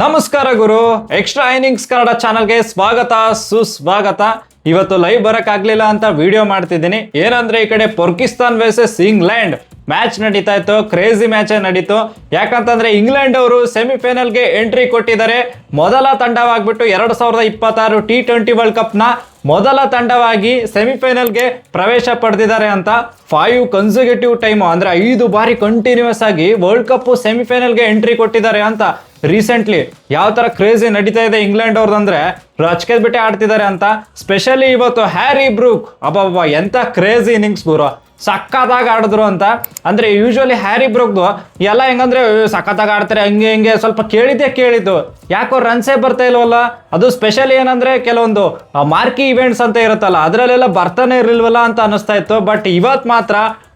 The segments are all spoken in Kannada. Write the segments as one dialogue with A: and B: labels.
A: ನಮಸ್ಕಾರ ಗುರು. ಎಕ್ಸ್ಟ್ರಾ ಇನ್ನಿಂಗ್ಸ್ ಕನ್ನಡ ಚಾನಲ್ಗೆ ಸ್ವಾಗತ ಸುಸ್ವಾಗತ. ಇವತ್ತು ಲೈವ್ ಬರಕ್ ಆಗ್ಲಿಲ್ಲ ಅಂತ ವಿಡಿಯೋ ಮಾಡ್ತಿದ್ದೀನಿ. ಏನಂದ್ರೆ ಈ ಕಡೆ ಪಾಕಿಸ್ತಾನ್ ವರ್ಸಸ್ ಇಂಗ್ಲೆಂಡ್ ಮ್ಯಾಚ್ ನಡೀತಾ ಇತ್ತು. ಕ್ರೇಜಿ ಮ್ಯಾಚ್ ನಡೀತು. ಯಾಕಂತಂದ್ರೆ ಇಂಗ್ಲೆಂಡ್ ಅವರು ಸೆಮಿಫೈನಲ್ಗೆ ಎಂಟ್ರಿ ಕೊಟ್ಟಿದ್ದಾರೆ. ಮೊದಲ ತಂಡವಾಗ್ಬಿಟ್ಟು 2026 T20 ವರ್ಲ್ಡ್ ಕಪ್ ನ ಮೊದಲ ತಂಡವಾಗಿ ಸೆಮಿಫೈನಲ್ಗೆ ಪ್ರವೇಶ ಪಡೆದಿದ್ದಾರೆ ಅಂತ 5 ಕನ್ಸಿಕ್ಯೂಟಿವ್ ಟೈಮ್ ಅಂದ್ರೆ 5 ಬಾರಿ ಕಂಟಿನ್ಯೂಸ್ ಆಗಿ ವರ್ಲ್ಡ್ ಕಪ್ ಸೆಮಿಫೈನಲ್ಗೆ ಎಂಟ್ರಿ ಕೊಟ್ಟಿದ್ದಾರೆ ಅಂತ ರೀಸೆಂಟ್ಲಿ ಯಾವ ತರ ಕ್ರೇಜಿ ನಡೀತಾ ಇದೆ ಇಂಗ್ಲೆಂಡ್ ಅವ್ರದಂದ್ರೆ ರಚ್ಕೆ ಬಿಟ್ಟೆ ಆಡ್ತಿದ್ದಾರೆ ಅಂತ. ಸ್ಪೆಷಲಿ ಇವತ್ತು ಹ್ಯಾರಿ ಬ್ರೂಕ್ ಅಬ್ಬಬ್ಬ ಎಂತ ಕ್ರೇಜಿ ಇನ್ನಿಂಗ್ಸ್ ಗುರು, ಸಕ್ಕತ್ತಾಗಿ ಆಡಿದ್ರು ಅಂತ. ಅಂದ್ರೆ ಯೂಶುವಲಿ ಹ್ಯಾರಿ ಬ್ರೂಕ್ದು ಎಲ್ಲ ಹೆಂಗಂದ್ರೆ ಸಕ್ಕತ್ತಾಗಿ ಆಡ್ತಾರೆ ಹಂಗೆ ಹಿಂಗೆ ಸ್ವಲ್ಪ ಕೇಳಿದ್ದು ಯಾಕೋ ರನ್ಸೇ ಬರ್ತಾ ಇಲ್ವಲ್ಲ. ಅದು ಸ್ಪೆಷಲಿ ಏನಂದ್ರೆ ಕೆಲವೊಂದು ಮಾರ್ಕಿ ಇವೆಂಟ್ಸ್ ಅಂತ ಇರುತ್ತಲ್ಲ ಅದ್ರಲ್ಲೆಲ್ಲ ಬರ್ತಾನೆ ಇರ್ಲಿಲ್ವಲ್ಲ ಅಂತ ಅನಿಸ್ತಾ ಇತ್ತು. ಬಟ್ ಇವತ್ತು ಮಾತ್ರ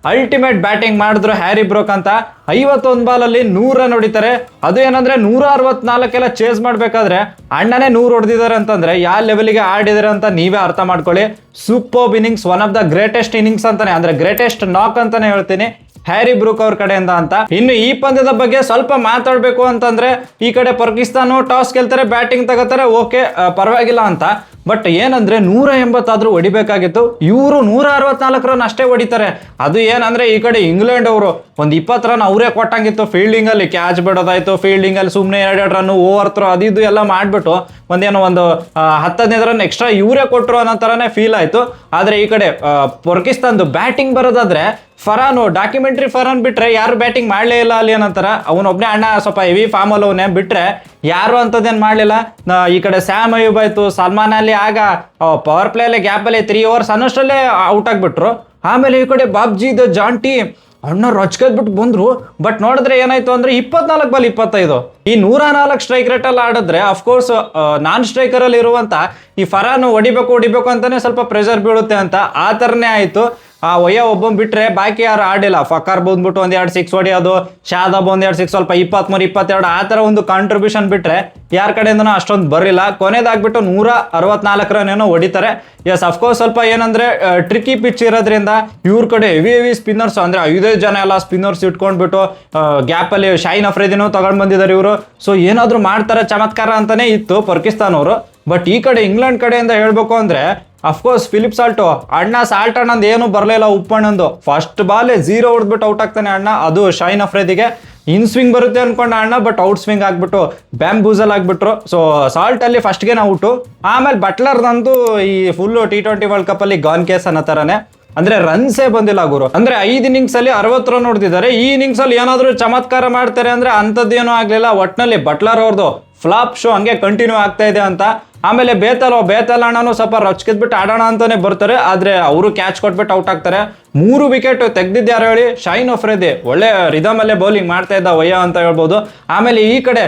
A: ಅಲ್ಟಿಮೇಟ್ ಬ್ಯಾಟಿಂಗ್ ಮಾಡಿದ್ರು ಹ್ಯಾರಿ ಬ್ರೂಕ್ ಅಂತ. 51 ಬಾಲಲ್ಲಿ 100 ರನ್ ಹೊಡಿತಾರೆ. ಅದು ಏನಂದ್ರೆ 164 ಚೇಸ್ ಮಾಡ್ಬೇಕಾದ್ರೆ ಅಣ್ಣನೇ 100 ಹೊಡೆದಿದ್ದಾರೆ ಅಂತಂದ್ರೆ ಯಾವ ಲೆವೆಲ್ಗೆ ಆಡಿದಾರೆ ಅಂತ ನೀವೇ ಅರ್ಥ ಮಾಡ್ಕೊಳ್ಳಿ. Super innings, one of the greatest innings ಅಂತಾನೆ ಅಂದ್ರೆ ಗ್ರೇಟೆಸ್ಟ್ ನಾಕ್ ಅಂತಾನೆ ಹೇಳ್ತೀನಿ ಹ್ಯಾರಿ ಬ್ರೂಕ್ ಅವ್ರ ಕಡೆಯಿಂದ ಅಂತ. ಇನ್ನು ಈ ಪಂದ್ಯದ ಬಗ್ಗೆ ಸ್ವಲ್ಪ ಮಾತಾಡ್ಬೇಕು ಅಂತಂದ್ರೆ ಈ ಕಡೆ ಪಾಕಿಸ್ತಾನ ಟಾಸ್ ಗೆಲ್ತಾರೆ, ಬ್ಯಾಟಿಂಗ್ ತಗೋತಾರೆ, ಓಕೆ ಪರವಾಗಿಲ್ಲ ಅಂತ. ಬಟ್ ಏನಂದ್ರೆ 180 ಆದ್ರೂ ಹೊಡಿಬೇಕಾಗಿತ್ತು, ಇವರು 164 ರನ್ ಅಷ್ಟೇ ಹೊಡಿತಾರೆ. ಅದು ಏನಂದ್ರೆ ಈ ಕಡೆ ಇಂಗ್ಲೆಂಡ್ ಅವರು ಒಂದು 20 ರನ್ ಅವರೇ ಕೊಟ್ಟಂಗಿತ್ತು. ಫೀಲ್ಡಿಂಗ್ ಅಲ್ಲಿ ಕ್ಯಾಚ್ ಬಿಡೋದಾಯ್ತು, ಫೀಲ್ಡಿಂಗ್ ಅಲ್ಲಿ ಸುಮ್ಮನೆ 2 ರನ್ ಓವರ್ ಥ್ರೋ ಅದು ಎಲ್ಲ ಮಾಡ್ಬಿಟ್ಟು ಒಂದು 10-15 ರನ್ ಎಕ್ಸ್ಟ್ರಾ ಇವರೇ ಕೊಟ್ಟರು ಅನ್ನೋ ತರನೇ ಫೀಲ್ ಆಯ್ತು. ಆದ್ರೆ ಈ ಕಡೆ ಪಾಕಿಸ್ತಾನದ ಬ್ಯಾಟಿಂಗ್ ಬರೋದಾದ್ರೆ ಫರಾನು ಡಾಕ್ಯುಮೆಂಟ್ರಿ ಫರಾನ್ ಬಿಟ್ರೆ ಯಾರು ಬ್ಯಾಟಿಂಗ್ ಮಾಡಲೇ ಇಲ್ಲ ಅಲ್ಲಿ ಅನ್ನಂತಾರ. ಅವನೊಬ್ಬನೇ ಅಣ್ಣ ಸ್ವಲ್ಪ ಹೆವಿ ಫಾರ್ಮ್ ಅಲ್ಲಿ ಅವನೇ ಬಿಟ್ರೆ ಯಾರು ಅಂತದೇನು ಮಾಡಲಿಲ್ಲ. ಈ ಕಡೆ ಸ್ಯಾಮ್ ಅಯ್ಯೂಬ್ ಆಯ್ತು, ಸಲ್ಮಾನ್ ಅಲಿ ಆಗ ಪವರ್ ಪ್ಲೇ ಅಲ್ಲಿ ಗ್ಯಾಪ್ ಅಲ್ಲಿ 3 overs ಅನ್ನಷ್ಟಲ್ಲೇ ಔಟ್ ಆಗ್ಬಿಟ್ರು. ಆಮೇಲೆ ಈ ಕಡೆ ಬಾಬ್ಜಿ ದ ಜಾಂಟಿ ಅಣ್ಣ ರೊಚ್ಕದ್ಬಿಟ್ಟು ಬಂದ್ರು. ಬಟ್ ನೋಡಿದ್ರೆ ಏನಾಯ್ತು ಅಂದ್ರೆ 24 ಬಾಲ್ 25. ಈ 104 ಸ್ಟ್ರೈಕ್ ರೇಟ್ ಅಲ್ಲಿ ಆಡಿದ್ರೆ ಅಫ್ಕೋರ್ಸ್ ನಾನ್ ಸ್ಟ್ರೈಕರ್ ಅಲ್ಲಿ ಇರುವಂತ ಈ ಫರಾನು ಹೊಡಿಬೇಕು ಅಂತಾನೆ ಸ್ವಲ್ಪ ಪ್ರೆಷರ್ ಬೀಳುತ್ತೆ ಅಂತ ಆ ತರನೇ ಆಯ್ತು. ಆ ಒಯ್ಯ ಒಬ್ಬ ಬಿಟ್ರೆ ಬಾಕಿ ಯಾರು ಆಡಿಲ್ಲ. ಫಕರ್ ಬಂದ್ಬಿಟ್ಟು 1-2 6 ಹೊಡಿಯೋದು, ಶಾದಾಬ್ 1-2 6 ಸ್ವಲ್ಪ 23-22 ಆ ತರ ಒಂದು ಕಾಂಟ್ರಿಬ್ಯೂಷನ್ ಬಿಟ್ರೆ ಯಾರ ಕಡೆಯಿಂದನೂ ಅಷ್ಟೊಂದು ಬರಲಿಲ್ಲ. ಕೊನೆದಾಗ್ಬಿಟ್ಟು 164 ರನ್ ಏನೋ ಹೊಡಿತಾರೆ. ಎಸ್ ಅಫ್ಕೋರ್ಸ್ ಸ್ವಲ್ಪ ಏನಂದ್ರೆ ಟ್ರಿಕಿ ಪಿಚ್ ಇರೋದ್ರಿಂದ ಇವ್ರ ಕಡೆ ಹೆವಿ ಸ್ಪಿನ್ನರ್ಸ್ ಅಂದ್ರೆ 5 ಜನ ಎಲ್ಲ ಸ್ಪಿನ್ನರ್ಸ್ ಇಟ್ಕೊಂಡ್ಬಿಟ್ಟು ಗ್ಯಾಪ್ ಅಲ್ಲಿ ಶೈನ್ ಅಫ್ರಿದಿನೂ ತಗೊಂಡ್ ಬಂದಿದ್ದಾರೆ ಇವರು. ಸೊ ಏನಾದ್ರು ಮಾಡ್ತಾರೆ ಚಮತ್ಕಾರ ಅಂತಾನೆ ಇತ್ತು ಪಾಕಿಸ್ತಾನ ಅವರು. ಬಟ್ ಈ ಕಡೆ ಇಂಗ್ಲೆಂಡ್ ಕಡೆಯಿಂದ ಹೇಳ್ಬೇಕು ಅಂದ್ರೆ ಅಫ್ಕೋರ್ಸ್ ಫಿಲಿಪ್ ಸಾಲ್ಟು ಸಾಲ್ಟ್ ಅಣ್ಣಂದು ಏನು ಬರಲಿಲ್ಲ. ಉಪ್ಪಣ್ಣಂದು ಫಸ್ಟ್ ಬಾಲ್ 0 ಹೊಡೆದ್ಬಿಟ್ಟು ಔಟ್ ಆಗ್ತಾನೆ ಅಣ್ಣ. ಅದು ಶೈನ್ ಅಫ್ರಿದಿಗೆ ಇನ್ ಸ್ವಿಂಗ್ ಬರುತ್ತೆ ಅನ್ಕೊಂಡ ಅಣ್ಣ, ಬಟ್ ಔಟ್ ಸ್ವಿಂಗ್ ಆಗ್ಬಿಟ್ಟು ಬ್ಯಾಂಬೂಸಲ್ ಆಗ್ಬಿಟ್ರು. ಸೊ ಸಾಲ್ಟ್ ಅಲ್ಲಿ ಫಸ್ಟ್ಗೆ ಔಟು. ಆಮೇಲೆ ಬಟ್ಲರ್ದಂತೂ ಈ ಫುಲ್ T20 ವರ್ಲ್ಡ್ ಕಪ್ ಅಲ್ಲಿ ಗಾನ್ ಕೇಸ್ ಅನ್ನೋ ತರನೇ. ಅಂದ್ರೆ ರನ್ಸೇ ಬಂದಿಲ್ಲ ಗುರು. ಅಂದ್ರೆ 5 ಇನ್ನಿಂಗ್ಸ್ ಅಲ್ಲಿ 60 ರನ್ ಹೊಡೆದಿದ್ದಾರೆ. ಈ ಇನ್ನಿಂಗ್ಸ್ ಅಲ್ಲಿ ಏನಾದ್ರು ಚಮತ್ಕಾರ ಮಾಡ್ತಾರೆ ಅಂದ್ರೆ ಅಂತದ್ದೇನೂ ಆಗ್ಲಿಲ್ಲ. ಒಟ್ನಲ್ಲಿ ಬಟ್ಲರ್ ಅವ್ರದ್ದು ಫ್ಲಾಪ್ ಶೋ ಹಂಗೆ ಕಂಟಿನ್ಯೂ ಆಗ್ತಾ ಇದೆ ಅಂತ. ಆಮೇಲೆ ಬೇತಲ್ ಅಣ್ಣನು ಸ್ವಲ್ಪ ರೊಚ್ಕಿದ್ಬಿಟ್ಟು ಆಡೋಣ ಅಂತಾನೆ ಬರ್ತಾರೆ. ಆದ್ರೆ ಅವರು ಕ್ಯಾಚ್ ಕೊಟ್ಬಿಟ್ಟು ಔಟ್ ಆಗ್ತಾರೆ. 3 ವಿಕೆಟ್ ತೆಗ್ದಿದ್ಯಾರು ಹೇಳಿ ಶೈನ್ ಅಫ್ರಿದಿ ಒಳ್ಳೆ ರಿದಮ್ ಅಲ್ಲೇ ಬೌಲಿಂಗ್ ಮಾಡ್ತಾ ಇದ್ದ ವಯ್ಯ ಅಂತ ಹೇಳ್ಬೋದು. ಆಮೇಲೆ ಈ ಕಡೆ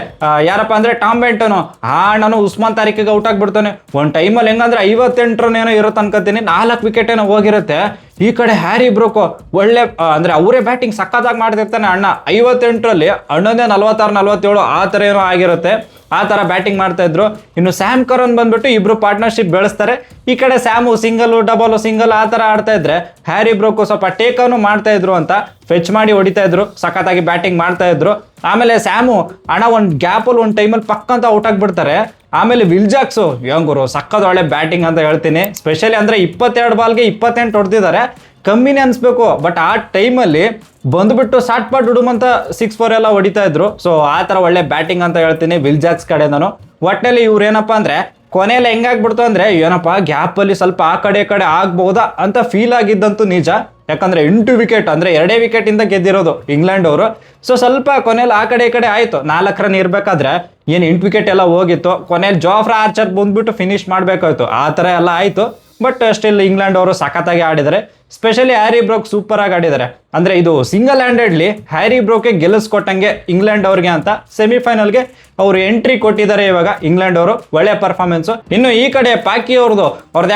A: ಯಾರಪ್ಪ ಅಂದ್ರೆ ಟಾಮ್ ಬೆಂಟನು ಆ ಅಣ್ಣನು ಉಸ್ಮಾನ್ ತಾರಿಕಿಗೆ ಔಟ್ ಆಗ್ಬಿಡ್ತಾನೆ. ಒಂದು ಟೈಮಲ್ಲಿ ಹೆಂಗಂದ್ರೆ 58 ರನ್ ಏನೋ ಇರುತ್ತೆ ಅನ್ಕೋತೀನಿ, 4 ವಿಕೆಟ್ ಏನೋ ಹೋಗಿರುತ್ತೆ. ಈ ಕಡೆ ಹ್ಯಾರಿ ಬ್ರೂಕ್ ಒಳ್ಳೆ ಅಂದ್ರೆ ಅವರೇ ಬ್ಯಾಟಿಂಗ್ ಸಕ್ಕತ್ತಾಗಿ ಮಾಡ್ತಿರ್ತಾನೆ ಅಣ್ಣ. 58ರಲ್ಲಿ ಅಣ್ಣನೇ 46-47 ಆ ತರ ಏನೋ ಆಗಿರುತ್ತೆ. ಆ ತರ ಬ್ಯಾಟಿಂಗ್ ಮಾಡ್ತಾ ಇದ್ರು. ಇನ್ನು ಸ್ಯಾಮ್ ಕರನ್ ಬಂದ್ಬಿಟ್ಟು ಇಬ್ರು ಪಾರ್ಟ್ನರ್ಶಿಪ್ ಬೆಳೆಸ್ತಾರೆ. ಈ ಕಡೆ ಸ್ಯಾಮು ಸಿಂಗಲ್ ಡಬಲ್ ಸಿಂಗಲ್ ಆ ತರ ಆಡ್ತಾ ಇದ್ರೆ ಹ್ಯಾರಿ ಬ್ರೂಕ್ ಸ್ವಲ್ಪ ಟೇಕನ್ನು ಮಾಡ್ತಾ ಇದ್ರು ಅಂತ ಫೆಚ್ ಮಾಡಿ ಹೊಡಿತಾ ಇದ್ರು, ಸಖತ್ತಾಗಿ ಬ್ಯಾಟಿಂಗ್ ಮಾಡ್ತಾ ಇದ್ರು. ಆಮೇಲೆ ಸ್ಯಾಮು ಅಣ್ಣ ಒಂದು ಗ್ಯಾಪಲ್ಲಿ ಒಂದು ಟೈಮಲ್ಲಿ ಪಕ್ಕಂತ ಔಟ್ ಆಗ್ಬಿಡ್ತಾರೆ. ಆಮೇಲೆ ವಿಲ್ ಜಾಕ್ಸು ಹೆಂಗುರು ಸಕ್ಕತ್ ಒಳ್ಳೆ ಬ್ಯಾಟಿಂಗ್ ಅಂತ ಹೇಳ್ತೀನಿ. ಸ್ಪೆಷಲಿ ಅಂದ್ರೆ 22 ಬಾಲ್ಗೆ 28 ಹೊಡೆದಿದ್ದಾರೆ, ಕಮ್ಮಿನೇ ಅನ್ಸ್ಬೇಕು. ಬಟ್ ಆ ಟೈಮಲ್ಲಿ ಬಂದ್ಬಿಟ್ಟು ಸಾಟ್ ಪಾಟ್ ಹುಡುಮಂತ 6-4 ಎಲ್ಲ ಹೊಡಿತಾ ಇದ್ರು. ಸೊ ಆ ತರ ಒಳ್ಳೆ ಬ್ಯಾಟಿಂಗ್ ಅಂತ ಹೇಳ್ತೀನಿ ವಿಲ್ ಜಾಕ್ಸ್ ಕಡೆ ನಾನು. ಒಟ್ಟಿನಲ್ಲಿ ಇವ್ರು ಏನಪ್ಪಾ ಅಂದ್ರೆ ಕೊನೆಯಲ್ಲಿ ಹೆಂಗಾಗ್ಬಿಡ್ತು ಅಂದ್ರೆ ಏನಪ್ಪಾ ಗ್ಯಾಪ್ ಅಲ್ಲಿ ಸ್ವಲ್ಪ ಆ ಕಡೆ ಆಗ್ಬಹುದಾ ಅಂತ ಫೀಲ್ ಆಗಿದ್ದಂತೂ ನಿಜ. ಯಾಕಂದ್ರೆ 8 ವಿಕೆಟ್ ಅಂದ್ರೆ 2 ವಿಕೆಟ್ ಇಂದ ಗೆದ್ದಿರೋದು ಇಂಗ್ಲೆಂಡ್ ಅವರು. ಸೊ ಸ್ವಲ್ಪ ಕೊನೆಯಲ್ಲಿ ಆ ಕಡೆ ಆಯ್ತು. 4 ರನ್ ಇರ್ಬೇಕಾದ್ರೆ ಏನು 8 ವಿಕೆಟ್ ಎಲ್ಲ ಹೋಗಿತ್ತು. ಕೊನೆಯಲ್ಲಿ ಜಾಫ್ರಾ ಆರ್ಚರ್ ಬಂದ್ಬಿಟ್ಟು ಫಿನಿಶ್ ಮಾಡ್ಬೇಕಾಯ್ತು. ಆ ತರ ಎಲ್ಲ ಆಯ್ತು. ಬಟ್ ಸ್ಟಿಲ್ ಇಂಗ್ಲೆಂಡ್ ಅವರು ಸಖತ್ತಾಗಿ ಆಡಿದ್ದಾರೆ. ಸ್ಪೆಷಲಿ ಹ್ಯಾರಿ ಬ್ರೂಕ್ ಸೂಪರ್ ಆಗಿ ಆಡಿದ್ದಾರೆ. ಅಂದ್ರೆ ಇದು ಸಿಂಗಲ್ ಹ್ಯಾಂಡೆಡ್ಲಿ ಹ್ಯಾರಿ ಬ್ರೂಕ್ಗೆ ಗೆಲ್ಲಿಸ್ಕೊಟ್ಟಂಗೆ ಇಂಗ್ಲೆಂಡ್ ಅವ್ರಿಗೆ ಅಂತ ಸೆಮಿಫೈನಲ್ಗೆ ಅವರು ಎಂಟ್ರಿ ಕೊಟ್ಟಿದ್ದಾರೆ ಇವಾಗ ಇಂಗ್ಲೆಂಡ್ ಅವರು. ಒಳ್ಳೆ ಪರ್ಫಾರ್ಮೆನ್ಸ್. ಇನ್ನು ಈ ಕಡೆ ಪಾಕಿ ಅವ್ರದ್ದು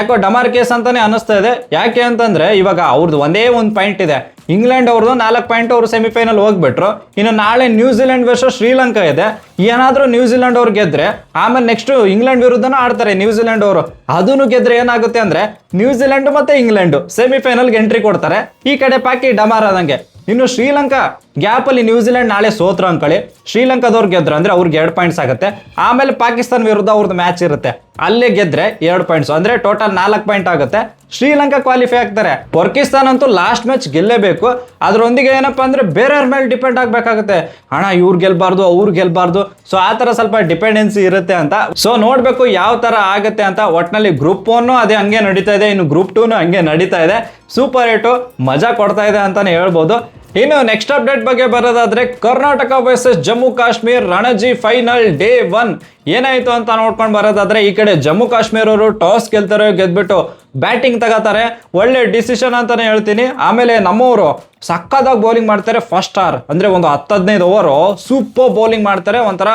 A: ಯಾಕೋ ಡಮಾರ್ ಕೇಸ್ ಅಂತಾನೆ ಅನಿಸ್ತಾ ಇದೆ. ಯಾಕೆ ಅಂತಂದ್ರೆ ಇವಾಗ ಅವ್ರದ್ದು ಒಂದೇ ಒಂದು ಪಾಯಿಂಟ್ ಇದೆ, ಇಂಗ್ಲೆಂಡ್ ಅವ್ರದ್ದು 4 ಪಾಯಿಂಟ್ ಅವರು ಸೆಮಿಫೈನಲ್ ಹೋಗ್ಬಿಟ್ರು. ಇನ್ನು ನಾಳೆ ನ್ಯೂಜಿಲೆಂಡ್ ವರ್ಸಸ್ ಶ್ರೀಲಂಕಾ ಇದೆ. ಏನಾದ್ರೂ ನ್ಯೂಜಿಲೆಂಡ್ ಅವ್ರು ಗೆದ್ರೆ ಆಮೇಲೆ ನೆಕ್ಸ್ಟ್ ಇಂಗ್ಲೆಂಡ್ ವಿರುದ್ಧನೂ ಆಡ್ತಾರೆ ನ್ಯೂಜಿಲೆಂಡ್ ಅವರು. ಅದನ್ನು ಗೆದ್ರೆ ಏನಾಗುತ್ತೆ ಅಂದ್ರೆ ನ್ಯೂಜಿಲೆಂಡ್ ಮತ್ತೆ ಇಂಗ್ಲೆಂಡ್ ಸೆಮಿಫೈನಲ್ಗೆ ಎಂಟ್ರಿ ಕೊಡ್ತಾರೆ. ಈ ಕಡೆ ಪಾಕಿ ಡಮಾರ್ ಆದಂಗೆ ಇನ್ನು ಶ್ರೀಲಂಕಾ ಗ್ಯಾಪಲ್ಲಿ ನ್ಯೂಜಿಲೆಂಡ್ ನಾಳೆ ಸೋತ್ರ ಅನ್ಕೊಳ್ಳಿ, ಶ್ರೀಲಂಕಾದವ್ರು ಗೆದ್ರು ಅಂದ್ರೆ ಅವ್ರಿಗೆ 2 ಪಾಯಿಂಟ್ಸ್ ಆಗುತ್ತೆ. ಆಮೇಲೆ ಪಾಕಿಸ್ತಾನ ವಿರುದ್ಧ ಅವ್ರದ್ದು ಮ್ಯಾಚ್ ಇರುತ್ತೆ, ಅಲ್ಲೇ ಗೆದ್ರೆ 2 ಪಾಯಿಂಟ್ಸ್ ಅಂದ್ರೆ ಟೋಟಲ್ 4 ಪಾಯಿಂಟ್ ಆಗುತ್ತೆ. ಶ್ರೀಲಂಕಾ ಕ್ವಾಲಿಫೈ ಆಗ್ತಾರೆ. ಪಾಕಿಸ್ತಾನ ಅಂತೂ ಲಾಸ್ಟ್ ಮ್ಯಾಚ್ ಗೆಲ್ಲೇಬೇಕು. ಅದರೊಂದಿಗೆ ಏನಪ್ಪಾ ಅಂದ್ರೆ ಬೇರೆಯವ್ರ ಮೇಲೆ ಡಿಪೆಂಡ್ ಆಗ್ಬೇಕಾಗುತ್ತೆ. ಹಣ ಇವ್ರು ಗೆಲ್ಬಾರ್ದು ಅವ್ರು ಗೆಲ್ಬಾರ್ದು, ಸೊ ಆ ತರ ಸ್ವಲ್ಪ ಡಿಪೆಂಡೆನ್ಸಿ ಇರುತ್ತೆ ಅಂತ. ಸೊ ನೋಡ್ಬೇಕು ಯಾವ ತರ ಆಗುತ್ತೆ ಅಂತ. ಒಟ್ನಲ್ಲಿ ಗ್ರೂಪ್ 1 ಅದೇ ಹಂಗೆ ನಡೀತಾ ಇದೆ, ಇನ್ನು ಗ್ರೂಪ್ 2 ಹಂಗೆ ನಡೀತಾ ಇದೆ. ಸೂಪರ್ 8 ಮಜಾ ಕೊಡ್ತಾ ಇದೆ ಅಂತಾನೆ ಹೇಳ್ಬೋದು. ಇನ್ನು ನೆಕ್ಸ್ಟ್ ಅಪ್ಡೇಟ್ ಬಗ್ಗೆ ಬರೋದಾದ್ರೆ Karnataka versus Jammu Kashmir Ranji final day 1 ಏನಾಯ್ತು ಅಂತ ನೋಡ್ಕೊಂಡು ಬರೋದಾದ್ರೆ, ಈ ಕಡೆ ಜಮ್ಮು ಕಾಶ್ಮೀರ ಅವರು ಟಾಸ್ ಗೆಲ್ತಾರೆ, ಗೆದ್ಬಿಟ್ಟು ಬ್ಯಾಟಿಂಗ್ ತಗೋತಾರೆ. ಒಳ್ಳೆ ಡಿಸಿಷನ್ ಅಂತಾನೆ ಹೇಳ್ತೀನಿ. ಆಮೇಲೆ ನಮ್ಮವರು ಸಕ್ಕದಾಗಿ ಬೌಲಿಂಗ್ ಮಾಡ್ತಾರೆ. ಫಸ್ಟ್ ಅವರ್ ಅಂದ್ರೆ ಒಂದು 10-15 ಓವರು ಸೂಪರ್ ಬೌಲಿಂಗ್ ಮಾಡ್ತಾರೆ. ಒಂಥರ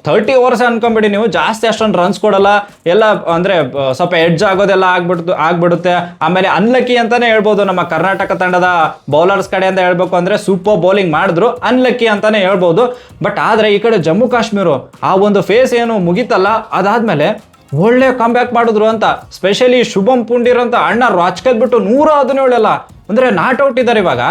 A: 30 ಓವರ್ಸ್ ಅನ್ಕೊಂಬಿಡಿ ನೀವು. ಜಾಸ್ತಿ ಅಷ್ಟೊಂದು ರನ್ಸ್ ಕೊಡಲ್ಲ, ಎಲ್ಲ ಅಂದ್ರೆ ಸ್ವಲ್ಪ ಎಡ್ಜ್ ಆಗೋದೆಲ್ಲ ಆಗ್ಬಿಡುತ್ತೆ. ಆಮೇಲೆ ಅನ್ಲಕ್ಕಿ ಅಂತಾನೆ ಹೇಳ್ಬೋದು ನಮ್ಮ ಕರ್ನಾಟಕ ತಂಡದ ಬೌಲರ್ಸ್ ಕಡೆಯಿಂದ ಹೇಳ್ಬೇಕು ಅಂದ್ರೆ ಸೂಪರ್ ಬೌಲಿಂಗ್ ಮಾಡಿದ್ರು, ಅನ್ಲಕ್ಕಿ ಅಂತಾನೆ ಹೇಳ್ಬೋದು. ಬಟ್ ಆದ್ರೆ ಈ ಕಡೆ ಜಮ್ಮು ಕಾಶ್ಮೀರ ಆ ಒಂದು ಫೇಸ್ ಏನು ಮುಗಿತಲ್ಲ, ಅದಾದ್ಮೇಲೆ ಒಳ್ಳೆ ಕಂಬ್ಯಾಕ್ ಮಾಡಿದ್ರು ಅಂತ. ಸ್ಪೆಷಲಿ ಶುಭಂ ಪುಂಡಿರ್ ಅಂತ ಅಣ್ಣ ರಾಜ್ಕಲ್ಬಿಟ್ಟು 117 ಅಂದ್ರೆ ನಾಟ್ ಔಟ್ ಇದ್ದಾರೆ. ಇವಾಗ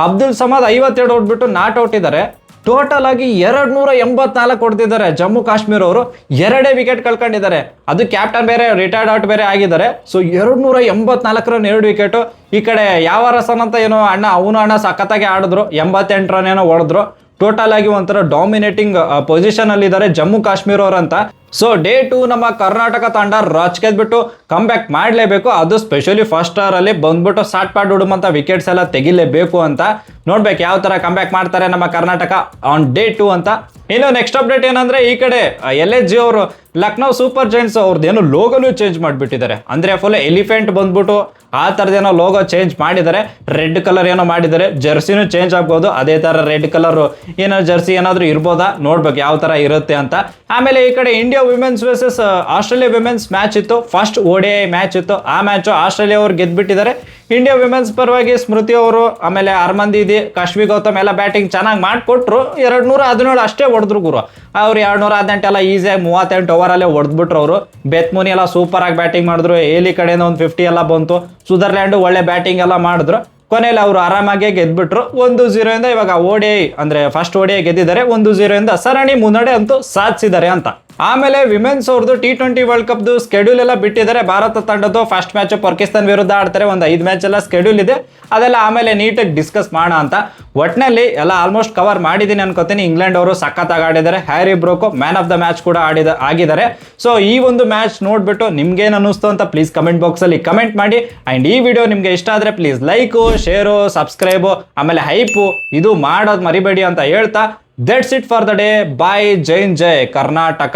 A: ಅಬ್ದುಲ್ ಸಮದ್ 52 ಹೊಡ್ಬಿಟ್ಟು ನಾಟ್ ಔಟ್ ಇದ್ದಾರೆ. ಟೋಟಲ್ ಆಗಿ 284 ಹೊಡೆದಿದ್ದಾರೆ ಜಮ್ಮು ಕಾಶ್ಮೀರ ಅವರು. 2 ವಿಕೆಟ್ ಕಳ್ಕೊಂಡಿದ್ದಾರೆ. ಅದು ಕ್ಯಾಪ್ಟನ್ ಬೇರೆ ರಿಟೈರ್ಡ್ ಔಟ್ ಬೇರೆ ಆಗಿದ್ದಾರೆ. So 284 run 2 wicket. ಈ ಕಡೆ ಯಾವ ರಸನ್ ಅಂತ ಏನೋ ಅಣ್ಣ ಸಖತ್ತಾಗಿ ಆಡಿದ್ರು, 88 ರನ್ ಏನೋ ಹೊಡೆದ್ರು. ಟೋಟಲ್ ಆಗಿ ಒಂಥರ ಡಾಮಿನೇಟಿಂಗ್ ಪೊಸಿಷನ್ ಅಲ್ಲಿ ಇದ್ದಾರೆ ಜಮ್ಮು ಕಾಶ್ಮೀರ ಅವರಂತ. ಸೊ ಡೇ 2 ನಮ್ಮ ಕರ್ನಾಟಕ ತಂಡ ರಾಜ್ಗೆದ್ಬಿಟ್ಟು ಕಮ್ ಬ್ಯಾಕ್ ಮಾಡಲೇಬೇಕು. ಅದು ಸ್ಪೆಷಲಿ ಫಸ್ಟ್ ಅವರ್ ಅಲ್ಲಿ ಬಂದ್ಬಿಟ್ಟು ಸಾಟ್ ಪಾಟ್ ಹುಡುಮಂತ ವಿಕೆಟ್ಸ್ ಎಲ್ಲ ತೆಗಿಲೇಬೇಕು ಅಂತ. ನೋಡ್ಬೇಕು ಯಾವ ತರ ಕಮ್ ಬ್ಯಾಕ್ ಮಾಡ್ತಾರೆ ನಮ್ಮ ಕರ್ನಾಟಕ ಆನ್ ಡೇ 2 ಅಂತ. ಇನ್ನು ನೆಕ್ಸ್ಟ್ ಅಪ್ಡೇಟ್ ಏನಂದ್ರೆ, ಈ ಕಡೆ LSG ಅವರು ಲಕ್ನೋ ಸೂಪರ್ ಜೈಂಟ್ಸ್ ಅವ್ರದ್ದೇನೋ ಲೋಗೋನು ಚೇಂಜ್ ಮಾಡಿಬಿಟ್ಟಿದ್ದಾರೆ. ಅಂದ್ರೆ ಫುಲ್ ಎಲಿಫೆಂಟ್ ಬಂದ್ಬಿಟ್ಟು ಆ ಥರದ್ದೇನೋ ಲೋಗೋ ಚೇಂಜ್ ಮಾಡಿದ್ದಾರೆ. ರೆಡ್ ಕಲರ್ ಏನೋ ಮಾಡಿದ್ದಾರೆ. ಜರ್ಸಿನೂ ಚೇಂಜ್ ಆಗ್ಬೋದು, ಅದೇ ತರ ರೆಡ್ ಕಲರ್ ಏನೋ ಜರ್ಸಿ ಏನಾದರೂ ಇರ್ಬೋದಾ, ನೋಡ್ಬೇಕು ಯಾವ ತರ ಇರುತ್ತೆ ಅಂತ. ಆಮೇಲೆ ಈ ಕಡೆ India women's versus Australia women's match ಇತ್ತು. ಫಸ್ಟ್ ODI ಮ್ಯಾಚ್ ಇತ್ತು. ಆ ಮ್ಯಾಚು ಆಸ್ಟ್ರೇಲಿಯಾ ಅವ್ರು ಗೆದ್ಬಿಟ್ಟಿದ್ದಾರೆ. ಇಂಡಿಯಾ ವಿಮೆನ್ಸ್ ಪರವಾಗಿ ಸ್ಮೃತಿ ಅವರು ಆಮೇಲೆ ಹರ್ಮನ್ದೀಪ್, ಕಾಶ್ವಿ ಗೌತಮ್ ಎಲ್ಲ ಬ್ಯಾಟಿಂಗ್ ಚೆನ್ನಾಗಿ ಮಾಡಿಕೊಟ್ರು. 217 ಅಷ್ಟೇ ಹೊಡೆದ್ರು ಗುರು. ಅವ್ರು 218 ಎಲ್ಲ ಈಸಿಯಾಗಿ 38 ಓವರಲ್ಲೇ ಹೊಡೆದ್ಬಿಟ್ರು ಅವರು. ಬೆತ್ಮುನಿ ಎಲ್ಲ ಸೂಪರ್ ಆಗಿ ಬ್ಯಾಟಿಂಗ್ ಮಾಡಿದ್ರು. ಏಲಿ ಕಡೆಯಿಂದ ಒಂದು 50 ಎಲ್ಲ ಬಂತು. ಸುದರ್ಲ್ಯಾಂಡ್ ಒಳ್ಳೆ ಬ್ಯಾಟಿಂಗ್ ಎಲ್ಲ ಮಾಡಿದ್ರು. ಕೊನೆಯಲ್ಲಿ ಅವರು ಆರಾಮಾಗಿ ಗೆದ್ಬಿಟ್ರು 1-0 ಇಂದ. ಇವಾಗ ODI ಅಂದ್ರೆ ಫಸ್ಟ್ ODI ಗೆದ್ದಿದ್ದಾರೆ. 1-0 ಇಂದ ಸರಣಿ ಮುನ್ನಡೆ ಅಂತೂ ಸಾಧಿಸಿದ್ದಾರೆ ಅಂತ. ಆಮೇಲೆ ವಿಮೆನ್ಸ್ ಅವ್ರದ್ದು T20 ವರ್ಲ್ಡ್ ಕಪ್ ಸ್ಕೆಡ್ಯೂಲ್ ಎಲ್ಲ ಬಿಟ್ಟಿದ್ದಾರೆ. ಭಾರತ ತಂಡದ್ದು ಫಸ್ಟ್ ಮ್ಯಾಚ್ ಪಾಕಿಸ್ತಾನ ವಿರುದ್ಧ ಆಡ್ತಾರೆ. ಒಂದು 5 ಮ್ಯಾಚ್ ಎಲ್ಲ ಸ್ಕೆಡ್ಯೂಲ್ ಇದೆ. ಅದೆಲ್ಲ ಆಮೇಲೆ ನೀಟಾಗಿ ಡಿಸ್ಕಸ್ ಮಾಡೋಣ ಅಂತ. ಒಟ್ಟಿನಲ್ಲಿ ಎಲ್ಲ ಆಲ್ಮೋಸ್ಟ್ ಕವರ್ ಮಾಡಿದ್ದೀನಿ ಅನ್ಕೋತೀನಿ. ಇಂಗ್ಲೆಂಡ್ ಅವರು ಸಖತ್ತಾಗಿ ಆಡಿದ್ದಾರೆ. Harry Brook man of the match ಕೂಡ ಆಗಿದ್ದಾರೆ. ಸೊ ಈ ಒಂದು ಮ್ಯಾಚ್ ನೋಡ್ಬಿಟ್ಟು ನಿಮ್ಗೇನು ಅನ್ನಿಸ್ತು ಅಂತ ಪ್ಲೀಸ್ ಕಮೆಂಟ್ ಬಾಕ್ಸ್ ಅಲ್ಲಿ ಕಮೆಂಟ್ ಮಾಡಿ. ಅಂಡ್ ಈ ವಿಡಿಯೋ ನಿಮ್ಗೆ ಇಷ್ಟ ಆದ್ರೆ ಪ್ಲೀಸ್ ಲೈಕು, ಶೇರು, ಸಬ್ಸ್ಕ್ರೈಬು, ಆಮೇಲೆ ಹೈಪು ಇದು ಮಾಡೋದು ಮರಿಬೇಡಿ ಅಂತ ಹೇಳ್ತಾ, that's it for the day. Bye. ಜೈ ಕರ್ನಾಟಕ.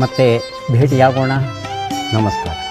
B: ಮತ್ತೆ ಭೇಟಿಯಾಗೋಣ. ನಮಸ್ಕಾರ.